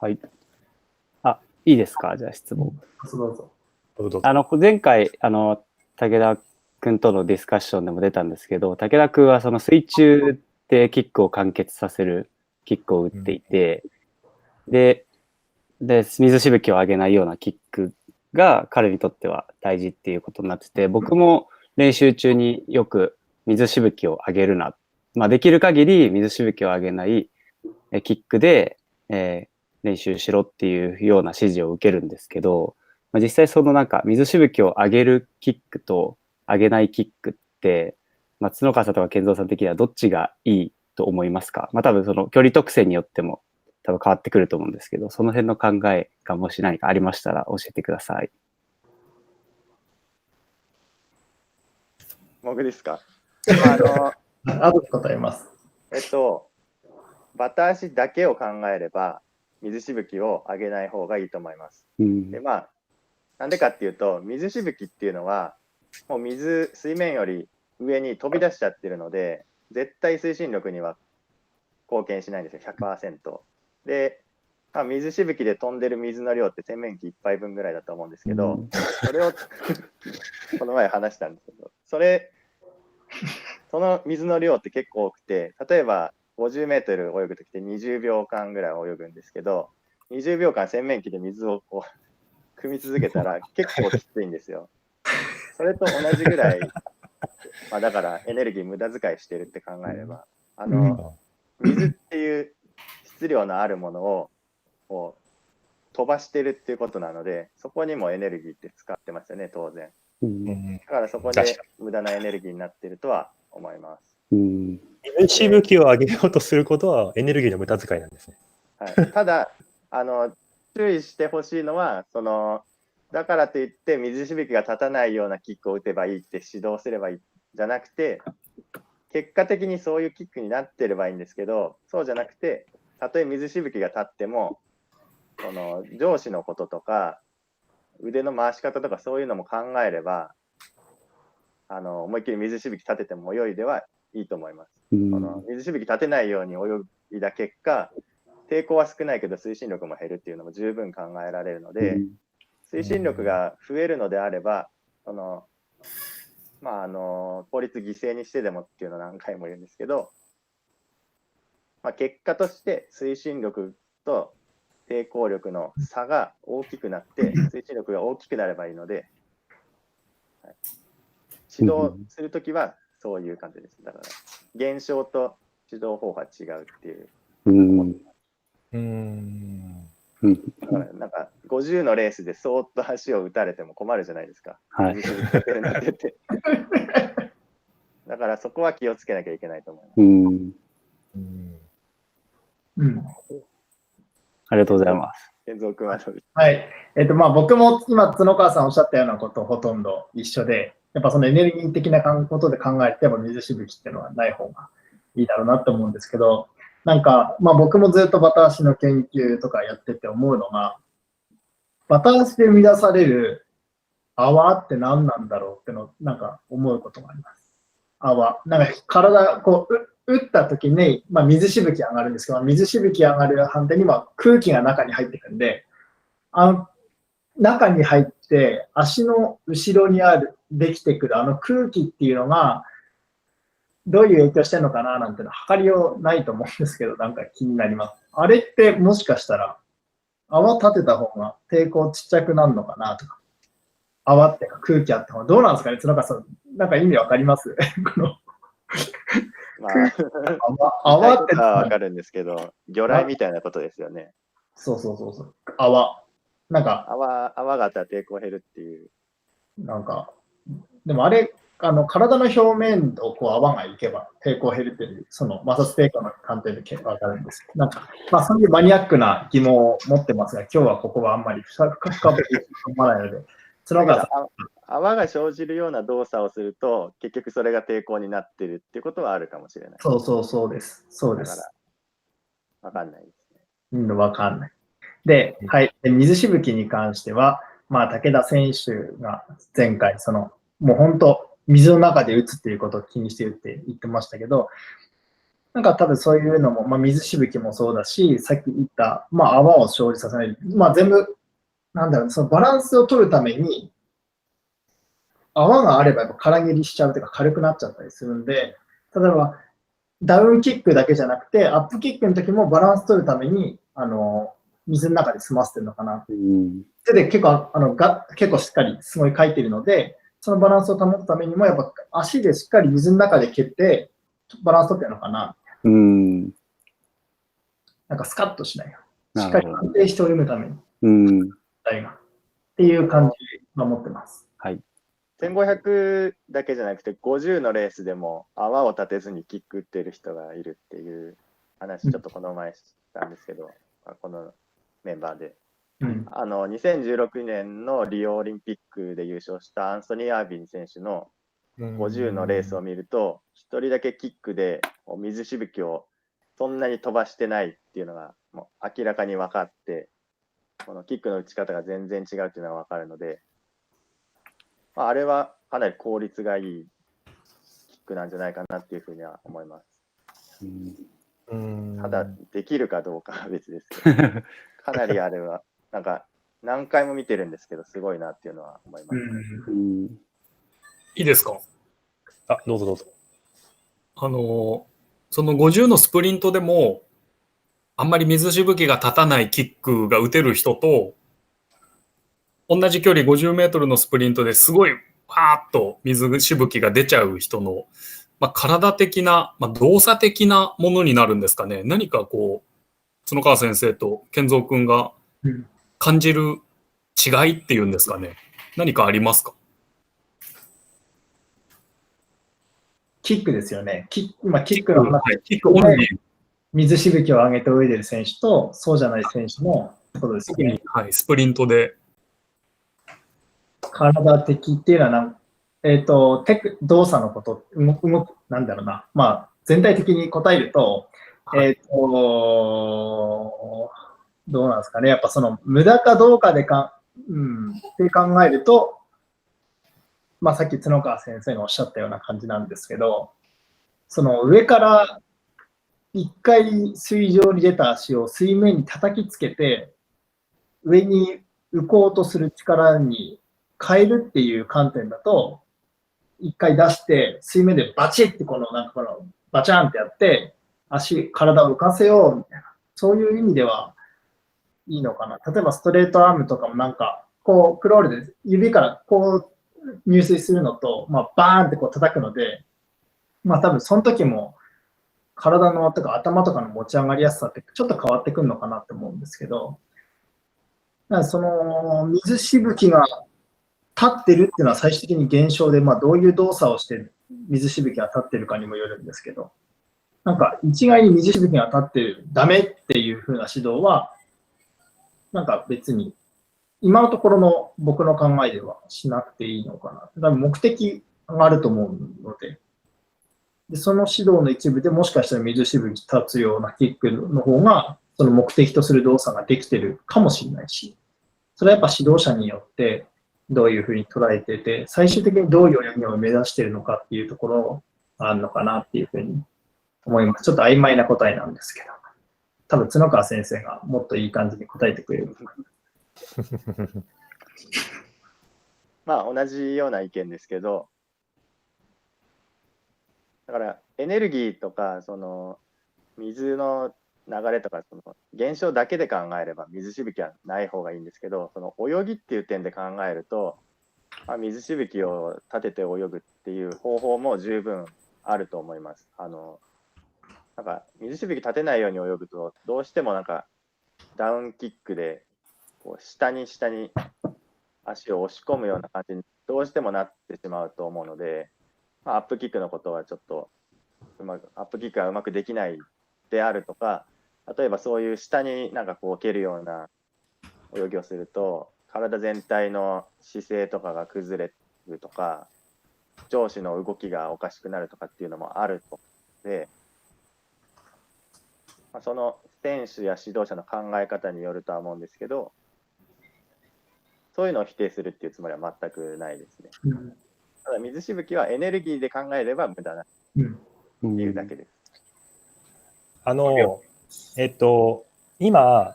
はい。いいですか？じゃあ質問。どうぞ。前回、武田君とのディスカッションでも出たんですけど、武田君はその水中でキックを完結させるキックを打っていて、で、水しぶきを上げないようなキックが彼にとっては大事っていうことになってて、僕も練習中によく水しぶきを上げるな。できる限り水しぶきを上げないキックで、練習しろっていうような指示を受けるんですけど、実際そのなんか水しぶきを上げるキックと上げないキックって、角川さんとか健三さん的にはどっちがいいと思いますか？多分その距離特性によっても多分変わってくると思うんですけど、その辺の考えがもし何かありましたら教えてください。僕ですか？あと答えます。バタ足だけを考えれば水しぶきを上げない方がいいと思います。でなんでかっていうと、水しぶきっていうのはもう水面より上に飛び出しちゃってるので、絶対推進力には貢献しないんですよ、100%。で、水しぶきで飛んでる水の量って洗面器1杯分ぐらいだと思うんですけど、それをこの前話したんですけど、その水の量って結構多くて、例えば50メートル泳ぐときって20秒間ぐらい泳ぐんですけど、20秒間洗面器で水をこう汲み続けたら結構きついんですよ。それと同じぐらい、だからエネルギー無駄遣いしてるって考えれば、水っていう質量のあるものをこう飛ばしてるっていうことなので、そこにもエネルギーって使ってますよね、当然。だからそこで無駄なエネルギーになってるとは思います。水しぶきを上げようとすることはエネルギーの無駄遣いなんですね。はい、ただ注意してほしいのは、だからといって水しぶきが立たないようなキックを打てばいいって指導すればいいじゃなくて、結果的にそういうキックになってればいいんですけど、そうじゃなくて、たとえ水しぶきが立っても上司のこととか腕の回し方とかそういうのも考えれば、思いっきり水しぶき立てても泳いではいいと思います。水しぶき立てないように泳いだ結果、抵抗は少ないけど推進力も減るっていうのも十分考えられるので、推進力が増えるのであれば、効率犠牲にしてでもっていうのを何回も言うんですけど、結果として推進力と抵抗力の差が大きくなって推進力が大きくなればいいので、指導するときはそういう感じです。だから現象と指導方法が違うっていう。だからなんか50のレースでそーっと足を打たれても困るじゃないですか。だからそこは気をつけなきゃいけないと思います。ありがとうございます。健三君ははい。僕も今、角川さんおっしゃったようなことほとんど一緒で、やっぱそのエネルギー的なことで考えても水しぶきっていうのはない方がいいだろうなと思うんですけど、なんか、僕もずっとバタ足の研究とかやってて思うのが、バタ足で生み出される泡って何なんだろうってのなんか思うことがあります。泡。なんか体、打った時に、水しぶき上がるんですけど、水しぶき上がる反対には空気が中に入ってくるんで、中に入って足の後ろにできてくる空気っていうのがどういう影響してるのかななんての測りようないと思うんですけど、なんか気になります。あれってもしかしたら泡立てた方が抵抗ちっちゃくなるのかなとか、泡ってか空気あった方がどうなんですかね。なんかなんか意味わかりますこの泡ってわかるんですけど、魚雷みたいなことですよね。そう。泡。なんか泡があったら抵抗減るっていう。なんか、でもあれ、体の表面を泡がいけば抵抗減るっていう、その摩擦抵抗の観点でわかるんですけど、なんか、そういうマニアックな疑問を持ってますが、今日はここはあんまり深く思わないので、泡が生じるような動作をすると、結局それが抵抗になってるっていうことはあるかもしれない。そうです。だから、わかんないですね。わかんない。で、はい。水しぶきに関しては、武田選手が前回、もう本当、水の中で打つっていうことを気にしてるって言ってましたけど、なんか多分そういうのも、まあ、水しぶきもそうだし、さっき言った、まあ、泡を生じさせない。まあ、全部、なんだろう、そのバランスを取るために、泡があればやっぱ空切りしちゃうというか軽くなっちゃったりするんで、例えばダウンキックだけじゃなくて、アップキックの時もバランス取るために、水の中で済ませてるのかな。手で結構、結構しっかりすごい書いてるので、そのバランスを保つためにも、やっぱ足でしっかり水の中で蹴って、バランス取ってるのかな。なんかスカッとしないよ。しっかり安定して泳ぐために。っていう感じを持ってます。はい。1500だけじゃなくて、50のレースでも泡を立てずにキック打ってる人がいるっていう話、ちょっとこの前したんですけど、このメンバーで。2016年のリオオリンピックで優勝したアンソニー・アービン選手の50のレースを見ると、1人だけキックで水しぶきをそんなに飛ばしてないっていうのがもう明らかに分かって、このキックの打ち方が全然違うっていうのが分かるので、あれはかなり効率がいいキックなんじゃないかなっていうふうには思います。ただ、できるかどうかは別ですけど、かなりあれは、なんか何回も見てるんですけど、すごいなっていうのは思います。いいですか？あ、どうぞどうぞ。その50のスプリントでも、あんまり水しぶきが立たないキックが打てる人と、同じ距離50メートルのスプリントですごいパーッと水しぶきが出ちゃう人の、体的な、動作的なものになるんですかね。何かこう、角川先生と健三君が感じる違いっていうんですかね。何かありますか？キックですよね。今、キックの話、キックオンリー。水しぶきを上げて泳いでる選手と、そうじゃない選手のことですよね。はい、スプリントで。体的っていうのは動作のこと、なんだろうな。全体的に答えると、どうなんですかね。やっぱその無駄かどうかでって考えると、さっき角川先生がおっしゃったような感じなんですけど、その上から一回水上に出た足を水面に叩きつけて、上に浮こうとする力に変えるっていう観点だと、一回出して、水面でバチッってバチャンってやって、体を浮かせようみたいな、そういう意味ではいいのかな。例えばストレートアームとかもクロールで指から入水するのと、バーンって叩くので、多分その時も体のとか頭とかの持ち上がりやすさってちょっと変わってくるのかなって思うんですけど、その水しぶきが立ってるっていうのは最終的に現象で、どういう動作をして水しぶきが立ってるかにもよるんですけど、一概に水しぶきが立ってる、ダメっていう風な指導は、別に今のところの僕の考えではしなくていいのかな。多分目的があると思うので、その指導の一部でもしかしたら水しぶき立つようなキックの方が、その目的とする動作ができてるかもしれないし、それはやっぱ指導者によってどういうふうに捉えてて、最終的にどういう泳ぎを目指しているのかっていうところがあるのかなっていうふうに思います。ちょっと曖昧な答えなんですけど、多分角川先生がもっといい感じに答えてくれる。同じような意見ですけど、だからエネルギーとかその水の流れとかその現象だけで考えれば水しぶきはない方がいいんですけど、その泳ぎっていう点で考えると、水しぶきを立てて泳ぐっていう方法も十分あると思います。水しぶき立てないように泳ぐとどうしてもダウンキックで下に足を押し込むような感じにどうしてもなってしまうと思うので、アップキックのことはちょっとアップキックがうまくできないであるとか、例えばそういう下に蹴るような泳ぎをすると体全体の姿勢とかが崩れるとか、上肢の動きがおかしくなるとかっていうのもあるとで、その選手や指導者の考え方によるとは思うんですけど、そういうのを否定するっていうつもりは全くないですね。ただ水しぶきはエネルギーで考えれば無駄なっていうだけです。今、